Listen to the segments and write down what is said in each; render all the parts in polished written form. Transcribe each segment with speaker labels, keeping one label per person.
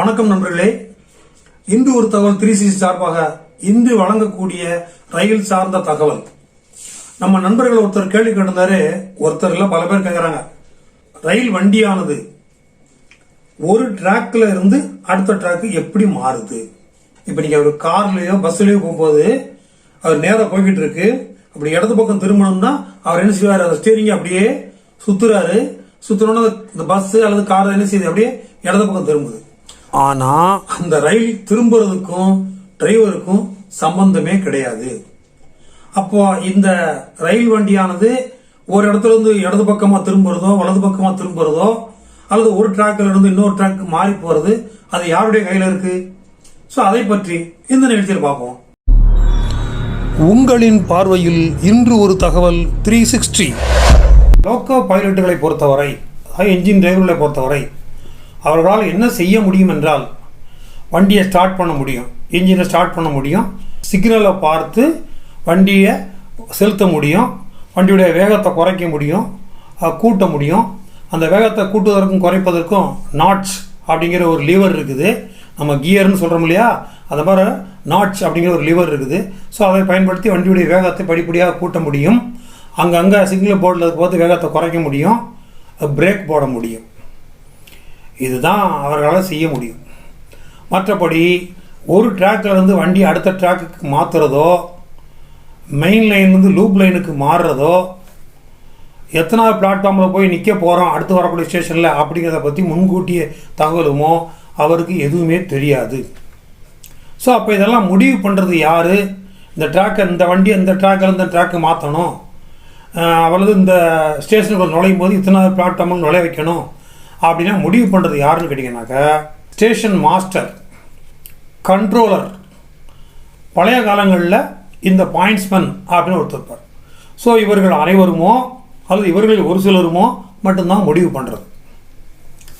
Speaker 1: வணக்கம் நண்பர்களே. இன்று ஒரு தகவல் 360 சார்பாக இன்று வழங்கக்கூடிய ரயில் சார்ந்த தகவல். நம்ம நண்பர்கள் ஒருத்தர் கேள்வி கேட்டிருந்தாரு. ஒருத்தர் இல்ல பல பேர் கேட்கறாங்க, ரயில் வண்டியானது ஒரு டிராக்ல இருந்து அடுத்த டிராக் எப்படி மாறுது? இப்ப நீங்க ஒரு கார்லயோ பஸ்லயோ போகும்போது அவர் நேரம் போய்கிட்டு இருக்கு, அப்படி இடது பக்கம் திரும்பணும்னா அவர் என்ன செய்வாரு, அந்த ஸ்டீரிங் அப்படியே சுத்துறாரு. சுத்தணும்னா இந்த பஸ் அல்லது கார் என்ன செய்யுது, அப்படியே இடது பக்கம் திரும்புது. ஆனா அந்த ரயில் திரும்புறதுக்கும் டிரைவருக்கும் சம்பந்தமே கிடையாது. அப்போ இந்த ரயில் வண்டியானது ஒரு இடத்துல இருந்து இடது பக்கமா திரும்புறதோ வலது பக்கமா திரும்புறதோ அல்லது ஒரு டிராக்ல இருந்து இன்னொரு டிராக் மாறி போறது அது யாருடைய கையில இருக்கு? சோ அதை பற்றி இந்த நிகழ்ச்சியில் பார்ப்போம். உங்களின் பார்வையில் இன்று ஒரு தகவல் 360. லோக்கோ பைலட்டுகளை பொறுத்தவரை, என்ஜின் டிரைவர்களை பொறுத்தவரை அவர்களால் என்ன செய்ய முடியும் என்றால், வண்டியை ஸ்டார்ட் பண்ண முடியும், இன்ஜினை ஸ்டார்ட் பண்ண முடியும், சிக்னலை பார்த்து வண்டியை செலுத்த முடியும், வண்டியுடைய வேகத்தை குறைக்க முடியும், கூட்ட முடியும். அந்த வேகத்தை கூட்டுவதற்கும் குறைப்பதற்கும் நாட்ச் அப்படிங்கிற ஒரு லிவர் இருக்குது. நம்ம கியர்னு சொல்கிறோம் இல்லையா, அது மாதிரி நாட்ச் அப்படிங்கிற ஒரு லிவர் இருக்குது. ஸோ அதை பயன்படுத்தி வண்டியுடைய வேகத்தை படிப்படியாக கூட்ட முடியும். அங்கங்கே சிக்னல் போர்டில் பார்த்து வேகத்தை குறைக்க முடியும், பிரேக் போட முடியும். இதுதான் அவர்களால் செய்ய முடியும். மற்றபடி ஒரு டிராக்லேருந்து வண்டி அடுத்த டிராக்குக்கு மாற்றுறதோ, மெயின் லைன்லேருந்து லூப் லைனுக்கு மாறுறதோ, எத்தனாவது பிளாட்ஃபார்மில் போய் நிற்க போகிறோம் அடுத்து வரக்கூடிய ஸ்டேஷனில் அப்படிங்கிறத பற்றி முன்கூட்டிய தகவலுமோ அவருக்கு எதுவுமே தெரியாது. ஸோ அப்போ இதெல்லாம் முடிவு பண்ணுறது யார்? இந்த ட்ராக்கை, இந்த வண்டி இந்த ட்ராக்கில் இந்த ட்ராக்கை மாற்றணும், அவளது இந்த ஸ்டேஷனுக்கு நுழையும் போது இத்தனாவது பிளாட்ஃபார்மில் நுழைய வைக்கணும் அப்படின்னா முடிவு பண்ணுறது யாருன்னு கேட்டிங்கன்னாக்கா, ஸ்டேஷன் மாஸ்டர், கண்ட்ரோலர். பழைய காலங்களில் இந்த பாயிண்ட்ஸ்மேன் அப்படின்னு ஒருத்தர் இருப்பார். ஸோ இவர்கள் அனைவருமோ அல்லது இவர்களில் ஒரு சிலருமோ மட்டும்தான் முடிவு பண்ணுறது.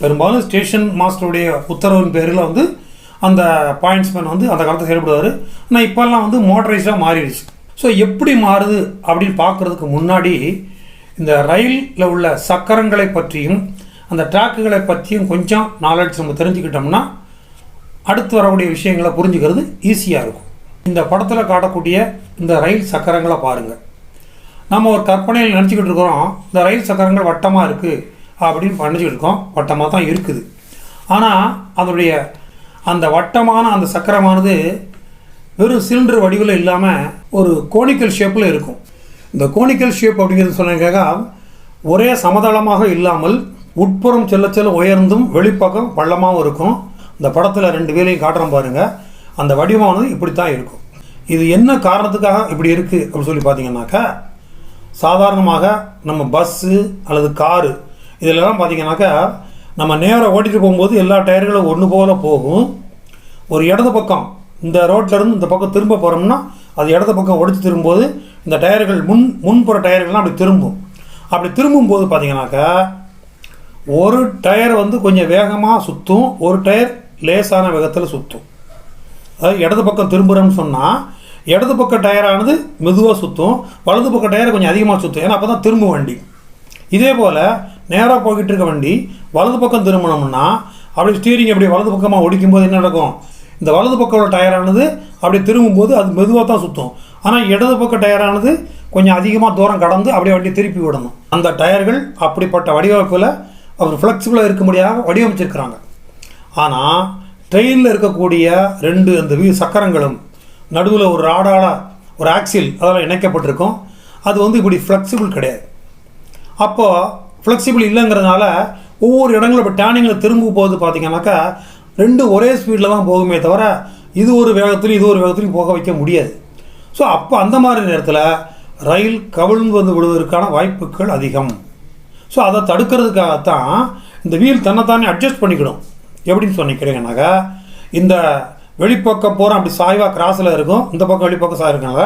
Speaker 1: பெரும்பாலும் ஸ்டேஷன் மாஸ்டருடைய உத்தரவின் பேரில் அந்த பாயிண்ட்ஸ்மேன் அந்த காலத்தில் செயல்படுவார். ஆனால் இப்போல்லாம் மோட்டரைஸாக மாறிடுச்சு. ஸோ எப்படி மாறுது அப்படின்னு பார்க்குறதுக்கு முன்னாடி இந்த ரயிலில் உள்ள சக்கரங்களை பற்றியும் அந்த ட்ராக்குகளை பற்றியும் கொஞ்சம் நாலேஜ் நம்ம தெரிஞ்சுக்கிட்டோம்னா அடுத்து வரக்கூடிய விஷயங்களை புரிஞ்சுக்கிறது ஈஸியாக இருக்கும். இந்த படத்தில் காட்டக்கூடிய இந்த ரயில் சக்கரங்களை பாருங்கள். நம்ம ஒரு கற்பனையில் நினச்சிக்கிட்டு இருக்கிறோம், இந்த ரயில் சக்கரங்கள் வட்டமாக இருக்குது அப்படின்னு நினச்சிக்கிட்டு இருக்கோம். வட்டமாக தான் இருக்குது. ஆனால் அதனுடைய அந்த வட்டமான அந்த சக்கரமானது வெறும் சிலிண்டர் வடிவில் இல்லாமல் ஒரு கோனிக்கல் ஷேப்பில் இருக்கும். இந்த கோனிக்கல் ஷேப் அப்படிங்கிறது சொன்னாங்க, ஒரே சமதளமாக இல்லாமல் உட்புறம் செல்ல செல்ல உயர்ந்தும் வெளிப்பக்கம் பள்ளமாகவும் இருக்கும். இந்த படத்தில் 2 வேலையும் காட்டுறோம் பாருங்கள். அந்த வடிவமானது இப்படி தான் இருக்கும். இது என்ன காரணத்துக்காக இப்படி இருக்குது அப்படின்னு சொல்லி பார்த்தீங்கன்னாக்கா, சாதாரணமாக நம்ம பஸ்ஸு அல்லது காரு இதிலெல்லாம் பார்த்தீங்கன்னாக்கா நம்ம நேராக ஓட்டிகிட்டு போகும்போது எல்லா டயர்களும் ஒன்று போல் போகும். ஒரு இடது பக்கம் இந்த ரோட்லேருந்து இந்த பக்கம் திரும்ப போகிறோம்னா அது இடது பக்கம் ஒடிச்சு திரும்பும்போது இந்த டயர்கள் முன்புற டயர்கள்லாம் அப்படி திரும்பும். அப்படி திரும்பும்போது பார்த்தீங்கன்னாக்கா ஒரு டயர் கொஞ்சம் வேகமாக சுற்றும், ஒரு டயர் லேசான வேகத்தில் சுற்றும். அதாவது இடது பக்கம் திரும்புகிறோம்னு சொன்னால் இடது பக்க டயரானது மெதுவாக சுற்றும், வலது பக்க டயரை கொஞ்சம் அதிகமாக சுற்றும். ஏன்னா அப்போ தான் திரும்பும் வண்டி. இதே போல் நேராக போய்கிட்டு இருக்க வண்டி வலது பக்கம் திரும்பினோம்னா அப்படி ஸ்டீரிங் அப்படி வலது பக்கமாக ஒடிக்கும்போது என்ன நடக்கும், இந்த வலது பக்கம் டயரானது அப்படி திரும்பும்போது அது மெதுவாக தான் சுற்றும். ஆனால் இடது பக்க டயரானது கொஞ்சம் அதிகமாக தூரம் கடந்து அப்படியே வண்டி திருப்பி விடணும். அந்த டயர்கள் அப்படிப்பட்ட வடிவமைப்பில் அவர் ஃப்ளெக்சிபிளாக இருக்க முடியாத வடிவமைச்சிருக்கிறாங்க. ஆனால் ட்ரெயினில் இருக்கக்கூடிய 2 அந்த சக்கரங்களும் நடுவில் ஒரு ராடால ஒரு ஆக்சில் அதெல்லாம் இணைக்கப்பட்டிருக்கும். அது இப்படி ஃப்ளெக்சிபிள் கிடையாது. அப்போது ஃப்ளெக்சிபிள் இல்லைங்கிறதுனால ஒவ்வொரு இடங்களும் இப்போ டேர்னிங்கில் திரும்பும் போது பார்த்தீங்கன்னாக்கா 2 ஒரே ஸ்பீடில் தான் போகுமே தவிர இது ஒரு வேகத்துலையும் இது ஒரு வேகத்துலையும் போக வைக்க முடியாது. ஸோ அப்போ அந்த மாதிரி நேரத்தில் ரயில் கவிழ்ந்து விடுவதற்கான வாய்ப்புகள் அதிகம். ஸோ அதை தடுக்கிறதுக்காகத்தான் இந்த வீல் தன்னைத்தானே அட்ஜஸ்ட் பண்ணிக்கிடும். எப்படின்னு சொன்னீங்கன்னாக்கா, இந்த வெளிப்பக்கம் போகிற அப்படி சாய்வாக கிராஸில் இருக்கும், இந்த பக்கம் வெளிப்பக்கம் சாய் இருக்கனால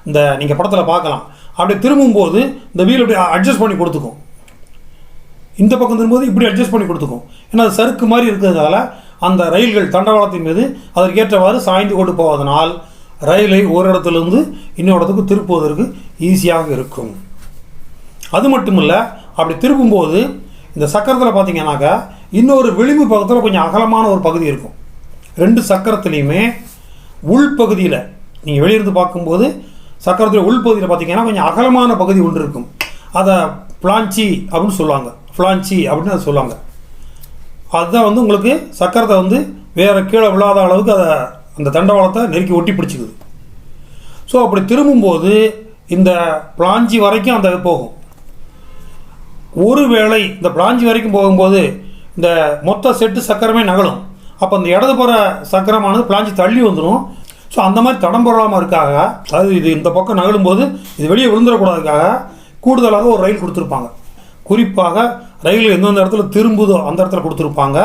Speaker 1: இந்த நீங்கள் படத்தில் பார்க்கலாம். அப்படி திரும்பும்போது இந்த வீல் அப்படி அட்ஜஸ்ட் பண்ணி கொடுத்துக்கும். இந்த பக்கம் திரும்பும்போது இப்படி அட்ஜஸ்ட் பண்ணி கொடுத்துக்கும். ஏன்னா அது சறுக்கு மாதிரி இருக்கிறதுனால அந்த ரயில்கள் தண்டவாளத்தின் மீது அதற்கு ஏற்றவாறு சாய்ந்து கொண்டு போவதனால் ரயிலை ஒரு இடத்துலேருந்து இன்னொரு இடத்துக்கு திருப்புவதற்கு ஈஸியாக இருக்கும். அது மட்டும் இல்லை, அப்படி திரும்பும்போது இந்த சக்கரத்தில் பார்த்தீங்கன்னாக்கா இன்னொரு விளிம்பு பக்கத்தில் கொஞ்சம் அகலமான ஒரு பகுதி இருக்கும். 2 சக்கரத்துலேயுமே உள்பகுதியில் நீங்கள் வெளியிருந்து பார்க்கும்போது சக்கரத்தில் உள்பகுதியில் பார்த்தீங்கன்னா கொஞ்சம் அகலமான பகுதி ஒன்று இருக்கும். அதை பிளாஞ்சி அப்படின்னு சொல்லுவாங்க. ஃப்ளாஞ்சி அப்படின்னு அதை சொல்லுவாங்க. அதுதான் வந்து உங்களுக்கு சக்கரத்தை வந்து வேறு கீழே விழாத அளவுக்கு அதை அந்த தண்டவாளத்தை நெருக்கி ஒட்டி பிடிச்சிக்குது. ஸோ அப்படி திரும்பும்போது இந்த பிளாஞ்சி வரைக்கும் அந்த போகும். ஒருவேளை இந்த பிளாஞ்சி வரைக்கும் போகும்போது இந்த மொத்த செட்டு சக்கரமே நகலும். அப்போ அந்த இடதுபுற சக்கரமானது பிளாஞ்சி தள்ளி வந்துடும். ஸோ அந்த மாதிரி தடம் போடாமல் இருக்காக, அதாவது இது இந்த பக்கம் நகலும்போது இது வெளியே விழுந்துடக்கூடாதுக்காக கூடுதலாக ஒரு ரயில் கொடுத்துருப்பாங்க. குறிப்பாக ரயில் எந்தெந்த இடத்துல திரும்புதோ அந்த இடத்துல கொடுத்துருப்பாங்க.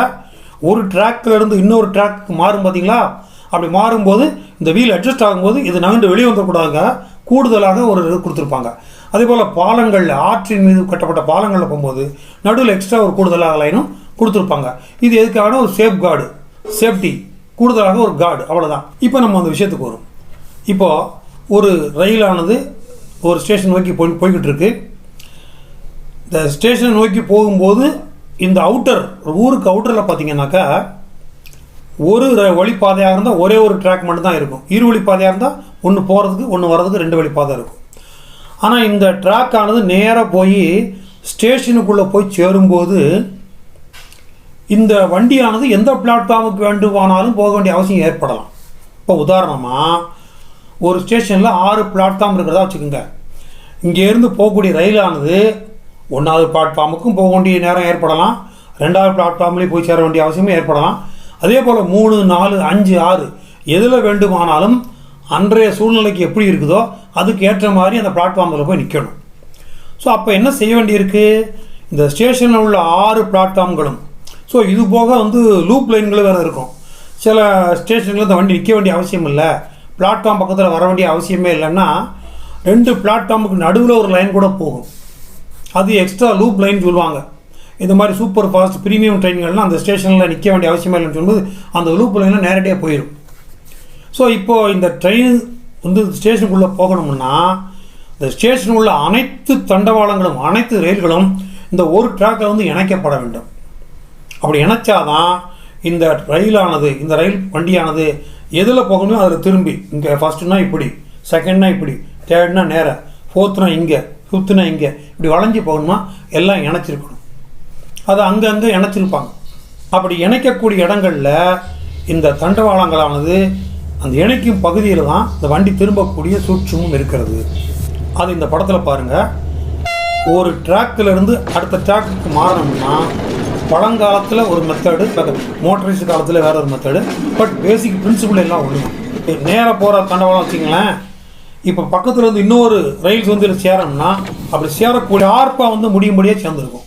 Speaker 1: ஒரு ட்ராக்கில் இருந்து இன்னொரு ட்ராக்கு மாறும் பார்த்தீங்களா, அப்படி மாறும்போது இந்த வீல் அட்ஜஸ்ட் ஆகும்போது இது நகண்டு வெளியே வந்துடக்கூடாதுங்க கூடுதலாக ஒரு கொடுத்துருப்பாங்க. அதே போல் பாலங்களில் ஆற்றின் மீது கட்டப்பட்ட பாலங்களில் போகும்போது நடுவில் எக்ஸ்ட்ரா ஒரு கூடுதலாக லைனும் கொடுத்துருப்பாங்க. இது எதுக்கான ஒரு சேஃப் கார்டு, சேஃப்டி, கூடுதலாக ஒரு கார்டு, அவ்வளோதான். இப்போ நம்ம அந்த விஷயத்துக்கு வரும். இப்போது ஒரு ரயிலானது ஒரு ஸ்டேஷன் நோக்கி போய்கிட்டு இருக்கு. இந்த ஸ்டேஷனை நோக்கி போகும்போது இந்த ஊருக்கு அவுட்டரில் பார்த்தீங்கன்னாக்கா ஒரு வழிப்பாதையாக இருந்தால் ஒரே ஒரு ட்ராக் மட்டும்தான் இருக்கும். இரு வழிப்பாதையாக இருந்தால் ஒன்று போகிறதுக்கு ஒன்று வர்றதுக்கு 2 வழிப்பாதை இருக்கும். ஆனால் இந்த ட்ராக் ஆனது நேராக போய் ஸ்டேஷனுக்குள்ளே போய் சேரும்போது இந்த வண்டியானது எந்த பிளாட்ஃபார்முக்கு வேண்டுமானாலும் போக வேண்டிய அவசியம் ஏற்படலாம். இப்போ உதாரணமாக ஒரு ஸ்டேஷனில் 6 பிளாட்ஃபார்ம் இருக்கிறதா வச்சுக்கோங்க. இங்கேருந்து போகக்கூடிய ரயிலானது 1வது பிளாட்ஃபார்முக்கும் போக வேண்டிய நேரம் ஏற்படலாம், 2வது பிளாட்ஃபார்ம்லேயும் போய் சேர வேண்டிய அவசியமும் ஏற்படலாம். அதே போல் 3, 4, 5, 6 எதில் வேண்டுமானாலும் அன்றைய சூழ்நிலைக்கு எப்படி இருக்குதோ அதுக்கு ஏற்ற மாதிரி அந்த பிளாட்ஃபார்மில் போய் நிற்கணும். ஸோ அப்போ என்ன செய்ய வேண்டியிருக்கு, இந்த ஸ்டேஷனில் உள்ள 6 பிளாட்ஃபார்ம்களும், ஸோ இது போக வந்து லூப் லைன்களும் வேறு இருக்கும். சில ஸ்டேஷனில் இந்த வண்டி நிற்க வேண்டிய அவசியம் இல்லை, பிளாட்ஃபார்ம் பக்கத்தில் வர வேண்டிய அவசியமே இல்லைன்னா 2 பிளாட்ஃபார்முக்கு நடுவில் ஒரு லைன் கூட போகும். அது எக்ஸ்ட்ரா லூப் லைன் சொல்லுவாங்க. இந்த மாதிரி சூப்பர் ஃபாஸ்ட் ப்ரீமியம் ட்ரெயின்கள்லாம் அந்த ஸ்டேஷனில் நிற்க வேண்டிய அவசியமே இல்லைன்னு சொல்லும்போது அந்த லூப் லைனில் நேரடியாக போயிடும். ஸோ இப்போது இந்த ட்ரெயின் வந்து ஸ்டேஷனுக்குள்ளே போகணும்னா இந்த ஸ்டேஷன் உள்ள அனைத்து தண்டவாளங்களும் அனைத்து ரயில்களும் இந்த ஒரு ட்ராக்கில் வந்து இணைக்கப்பட வேண்டும். அப்படி இணைச்சாதான் இந்த ரயிலானது, இந்த ரயில் வண்டியானது எதில் போகணுமோ அதில் திரும்பி இங்கே ஃபஸ்ட்டுனா இப்படி, செகண்ட்னா இப்படி, தேர்ட்னா நேராக, ஃபோர்த்னா இங்கே, ஃபிஃப்த்னா இங்கே, இப்படி வளைஞ்சி போகணுமா எல்லாம் இணைச்சிருக்கணும். அது அங்கங்கே இணைச்சிருப்பாங்க. அப்படி இணைக்கக்கூடிய இடங்களில் இந்த தண்டவாளங்களானது அந்த இணைக்கும் பகுதியில் தான் இந்த வண்டி திரும்பக்கூடிய சூட்சமும் இருக்கிறது. அது இந்த படத்தில் பாருங்கள். ஒரு ட்ராக்கிலிருந்து அடுத்த ட்ராக்குக்கு மாறணும்னா பழங்காலத்தில் ஒரு மெத்தடு, மோட்டரைஸ்டு காலத்தில் வேறு ஒரு மெத்தடு, பட் பேசிக் பிரின்சிபிள் எல்லாம் ஒன்று. நேராக போகிற தண்டவாளம் வச்சிங்களேன், இப்போ பக்கத்தில் இருந்து இன்னொரு ரயில்ஸ் வந்து இதில் சேரணும்னா அப்படி சேரக்கூடிய ஷார்ப்பாக வந்து முடியும்படியாக சேர்ந்துருக்கும்.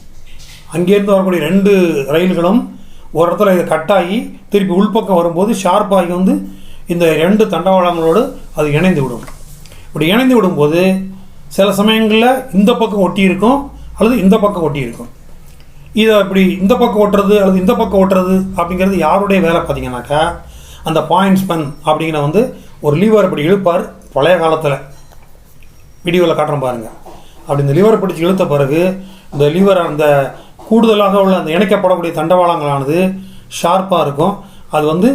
Speaker 1: அங்கேருந்து வரக்கூடிய 2 ரயில்களும் ஒரு இடத்துல இதை கட்டாகி திருப்பி உள்பக்கம் வரும்போது ஷார்ப்பாகி வந்து இந்த 2 தண்டவாளங்களோடு அது இணைந்து விடும். இப்படி இணைந்து விடும்போது சில சமயங்களில் இந்த பக்கம் ஒட்டி இருக்கும் அல்லது இந்த பக்கம் ஒட்டி இருக்கும். இதை இப்படி இந்த பக்கம் ஓட்டுறது அல்லது இந்த பக்கம் ஓட்டுறது அப்படிங்கிறது யாருடைய வேலை பார்த்தீங்கன்னாக்கா அந்த பாயிண்ட்ஸ்மேன் அப்படிங்கிற வந்து ஒரு லீவர் இப்படி இழுப்பார். பழைய காலத்தில் வீடியோவில் காட்டுறோம் பாருங்கள். அப்படி இந்த லிவரை பிடிச்சி இழுத்த பிறகு இந்த லிவர் அந்த கூடுதலாக உள்ள அந்த இணைக்கப்படக்கூடிய தண்டவாளங்களானது ஷார்ப்பாக இருக்கும். அது வந்து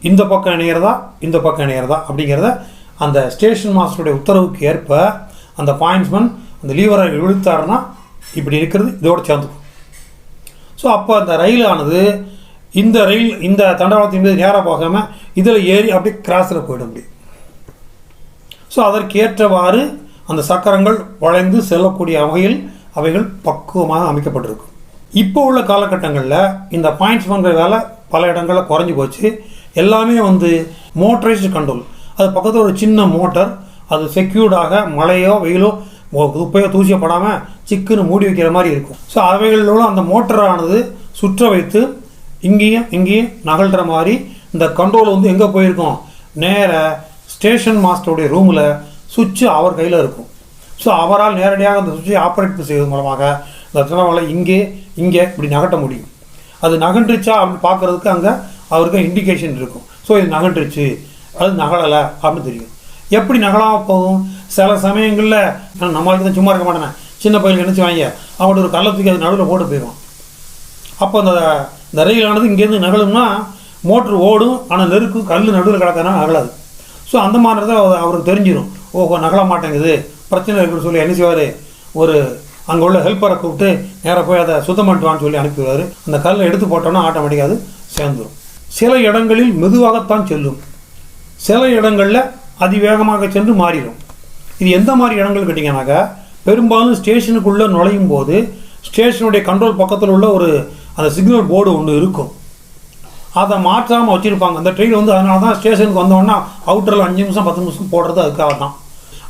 Speaker 1: இந்த பக்கம் இணைகிறதா இந்த பக்கம் இணைகிறதா அப்படிங்கிறத அந்த ஸ்டேஷன் மாஸ்டருடைய உத்தரவுக்கு ஏற்ப அந்த பாயிண்ட்ஸ்மேன் அந்த லீவரை இழுத்தாருன்னா இப்படி இருக்கிறது இதோடு சேர்ந்துக்கும். ஸோ அப்போ அந்த ரயிலானது இந்த தண்டவாளத்தின் மீது நேராக போகாமல் இதில் ஏறி அப்படியே கிராஸில் போயிடும் அப்படி. ஸோ அதற்கு ஏற்றவாறு அந்த சக்கரங்கள் வளைந்து செல்லக்கூடிய வகையில் அவைகள் பக்குவமாக அமைக்கப்பட்டிருக்கும். இப்போ உள்ள காலகட்டங்களில் இந்த பாயிண்ட்ஸ்மேன் வேலை பல இடங்களில் குறைஞ்சி போச்சு. எல்லாமே வந்து மோட்டரைஸ்டு கண்ட்ரோல். அது பக்கத்தில் ஒரு சின்ன மோட்டர், அது செக்யூர்டாக மழையோ வெயிலோ குப்பையோ தூசியோ படாமல் சிக்குன்னு மூடி வைக்கிற மாதிரி இருக்கும். ஸோ அவைகளோட அந்த மோட்டரானது சுற்ற வைத்து இங்கேயும் நகழ்கிற மாதிரி இந்த கண்ட்ரோல் வந்து எங்கே போயிருக்கோம், நேராக ஸ்டேஷன் மாஸ்டருடைய ரூமில் சுவிட்சு அவர் கையில் இருக்கும். ஸோ அவரால் நேரடியாக அந்த சுவிட்சை ஆப்ரேட் செய்வது மூலமாக இந்த தண்டவாளம் இங்கே இப்படி நகட்ட முடியும். அது நகண்டுச்சா அப்படின்னு பார்க்குறதுக்கு அங்கே அவருக்கு இண்டிகேஷன் இருக்கும். ஸோ இது நகண்டுச்சு, அது நகலலை அப்படின்னு தெரியும். எப்படி நகலாமல் போகும், சில சமயங்களில் நம்மளுக்கு தான் சும்மா இருக்க மாட்டேனே, சின்ன பையன் நினச்சி வாங்க அவங்கள்ட்ட ஒரு கள்ளத்துக்கு அது நடுவில் போட்டு போயிடும். அப்போ இந்த ரயிலானது இங்கேருந்து நகலும்னா மோட்ரு ஓடும், ஆனால் நெருக்கும் கல் நடுவில் கிடக்கிறதுனால நகலாது. ஸோ அந்த மாதிரி தான் அவருக்கு தெரிஞ்சிடும், ஓஹோ நகல மாட்டேங்குது, பிரச்சனை இருக்குன்னு சொல்லி என்ன செய்வார், ஒரு அங்கே உள்ள ஹெல்ப்பரை கூப்பிட்டு நேராக போய் அதை சுத்தம் பண்ணிட்டுவான்னு சொல்லி அனுப்பிடுவார். அந்த கல்லை எடுத்து போட்டோன்னா ஆட்டோமேட்டிக்காக அது சேர்ந்துடும். சில இடங்களில் மெதுவாகத்தான் செல்லும், சில இடங்களில் அதிவேகமாக சென்று மாறிடும். இது எந்த மாதிரி இடங்கள் கேட்டிங்கனாக்கா, பெரும்பாலும் ஸ்டேஷனுக்குள்ளே நுழையும் போது ஸ்டேஷனுடைய கண்ட்ரோல் பக்கத்தில் உள்ள ஒரு அந்த சிக்னல் போர்டு ஒன்று இருக்கும், அதை மாற்றாமல் வச்சுருப்பாங்க. அந்த ட்ரெயின் வந்து அதனால தான் ஸ்டேஷனுக்கு வந்தோன்னா அவுட்டரில் 5 நிமிஷம் 10 நிமிஷம் போடுறது அதுக்காக தான்.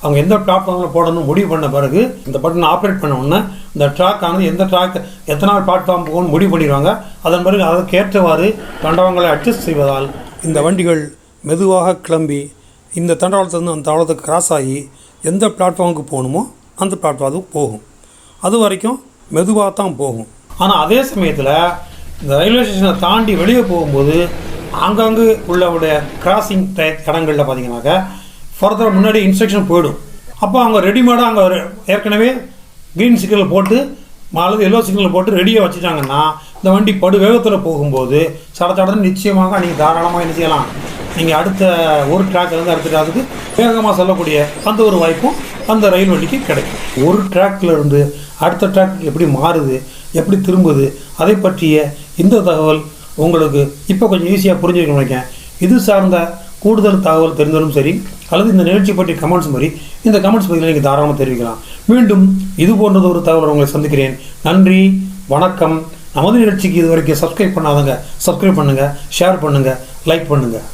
Speaker 1: அவங்க எந்த பிளாட்ஃபார்மில் போடணும் முடிவு பண்ண பிறகு இந்த பட்டனை ஆப்ரேட் பண்ண உடனே இந்த ட்ராக் ஆனது எந்த ட்ராக் எத்தனை பிளாட்ஃபார்ம் போகணும்னு முடிவு பண்ணிடுவாங்க. அதன் பிறகு அதற்கு ஏற்றவாறு தண்டவாளங்களை அட்ஜஸ்ட் செய்வதால் இந்த வண்டிகள் மெதுவாக கிளம்பி இந்த தண்டவாளத்துலேருந்து அந்த தண்டவாளத்துக்கு கிராஸ் ஆகி எந்த பிளாட்ஃபார்முக்கு போகணுமோ அந்த பிளாட்ஃபார்முக்கு போகும். அது வரைக்கும் மெதுவாக தான் போகும். ஆனால் அதே சமயத்தில் இந்த ரயில்வே ஸ்டேஷனை தாண்டி வெளியே போகும்போது ஆங்காங்கு உள்ளவுடைய கிராசிங் இடங்களில் பார்த்தீங்கன்னாக்கா ஃபர்தர் முன்னாடி இன்ஸ்ட்ரக்ஷன் போயிடும். அப்போ அவங்க ரெடிமேடாக அங்கே ஏற்கனவே க்ரீன் சிக்னல் போட்டு அல்லது எல்லோ சிக்னல் போட்டு ரெடியாக வச்சுட்டாங்கன்னா இந்த வண்டி படு வேகத்தில் போகும்போது சடச்சடன்னு நிச்சயமாக நீங்கள் தாராளமாக என்ன செய்யலாம், நீங்கள் அடுத்த ஒரு ட்ராக்லேருந்து அடுத்த ட்ராக்கு வேகமாக செல்லக்கூடிய அந்த ஒரு வாய்ப்பும் அந்த ரயில் வண்டிக்கு கிடைக்கும். ஒரு ட்ராக்கில் இருந்து அடுத்த ட்ராக்கு எப்படி மாறுது, எப்படி திரும்புது, அதை பற்றிய இந்த தகவல் உங்களுக்கு இப்போ கொஞ்சம் ஈஸியாக புரிஞ்சுக்க நினைக்கிறேன். இது சார்ந்த கூடுதல் தகவல் தெரிந்தாலும் சரி அல்லது இந்த நிகழ்ச்சி பற்றி கமெண்ட்ஸ் மாதிரி இந்த கமெண்ட்ஸ் பகுதியில் நீங்கள் தாராளமாக தெரிவிக்கலாம். மீண்டும் இது போன்றது ஒரு தகவல் உங்களை சந்திக்கிறேன். நன்றி, வணக்கம். நமது நிகழ்ச்சிக்கு இது வரைக்கும் சப்ஸ்கிரைப் பண்ணாதங்க சப்ஸ்கிரைப் பண்ணுங்கள், ஷேர் பண்ணுங்கள், லைக் பண்ணுங்கள்.